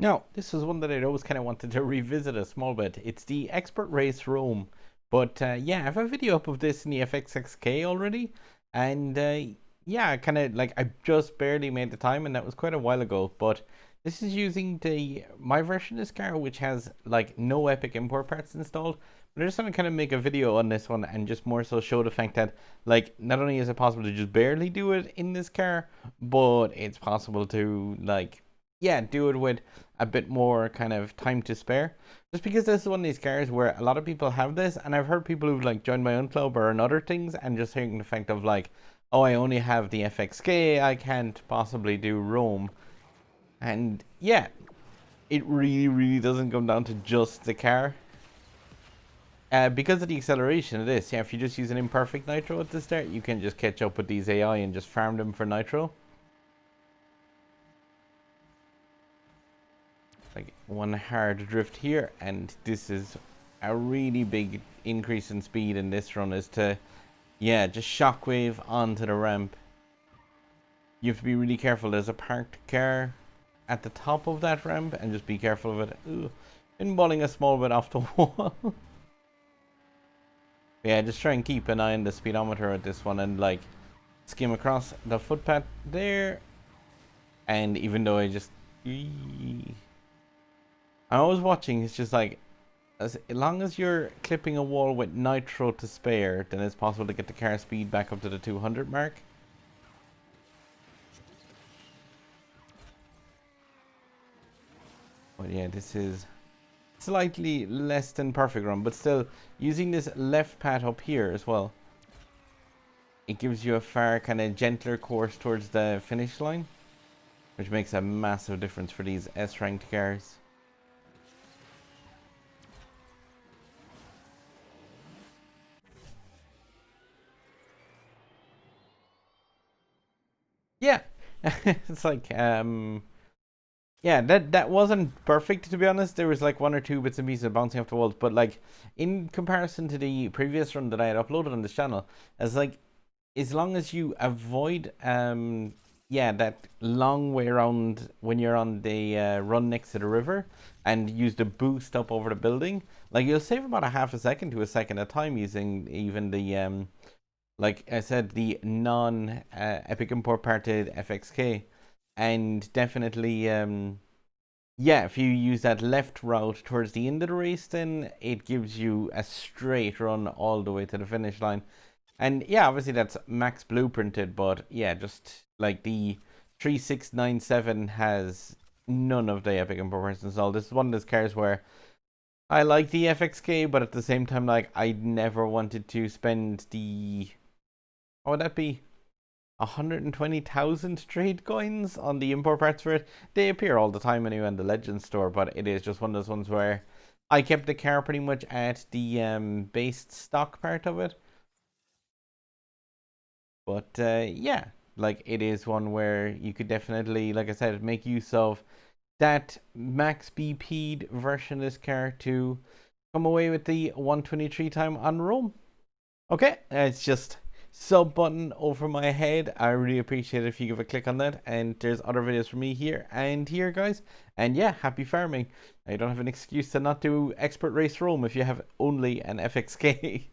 Now, this is one that I'd always kind of wanted to revisit a small bit. It's the Expert Race Rome. But yeah, I have a video up of this in the FxXK already. And yeah, kind of like I just barely made the time, and that was quite a while ago. But this is using my version of this car, which has like no Epic import parts installed. But I just want to kind of make a video on this one and just more so show the fact that like not only is it possible to just barely do it in this car, but it's possible to like yeah, do it with a bit more kind of time to spare. Just because this is one of these cars where a lot of people have this, and I've heard people who've like joined my own club or in other things, and just hearing the fact of like, oh, I only have the FxK, I can't possibly do Rome. And yeah, it really doesn't come down to just the car. Because of the acceleration of this, yeah, if you just use an imperfect nitro at the start, you can just catch up with these AI and just farm them for nitro. Like one hard drift here, and this is a really big increase in speed in this run is to yeah, just shockwave onto the ramp. You have to be really careful. There's a parked car at the top of that ramp, and just be careful of it. Ooh, been balling a small bit off the wall. Yeah, just try and keep an eye on the speedometer at this one and like skim across the footpath there. And even though I just I'm always watching, it's just like, as long as you're clipping a wall with nitro to spare, then it's possible to get the car speed back up to the 200 mark. But yeah, this is slightly less than perfect run, but still, using this left pad up here as well, it gives you a far kind of gentler course towards the finish line, which makes a massive difference for these S-ranked cars. Yeah, it's like yeah, that wasn't perfect to be honest. There was like one or two bits and pieces bouncing off the walls, but like in comparison to the previous run that I had uploaded on this channel, as like as long as you avoid yeah, that long way around when you're on the run next to the river and use the boost up over the building, like you'll save about a half a second to a second at a time using even the like I said, the non Epic import parted FxK, and definitely yeah, if you use that left route towards the end of the race, then it gives you a straight run all the way to the finish line. And yeah, obviously that's max blueprinted, but yeah, just like the 3697 has none of the Epic import parts installed. This is one of those cars where I like the FxK, but at the same time, like I never wanted to spend the what would that be? 120,000 trade coins on the import parts for it. They appear all the time anyway in the Legends store, but it is just one of those ones where I kept the car pretty much at the based stock part of it. But yeah, like it is one where you could definitely, like I said, make use of that max BP'd version of this car to come away with the 123 time on Rome. Okay, it's just sub button over my head. I really appreciate it if you give a click on that. And there's other videos for me here and here, guys. And yeah, happy farming. I don't have an excuse to not do Expert Race Rome if you have only an FxK.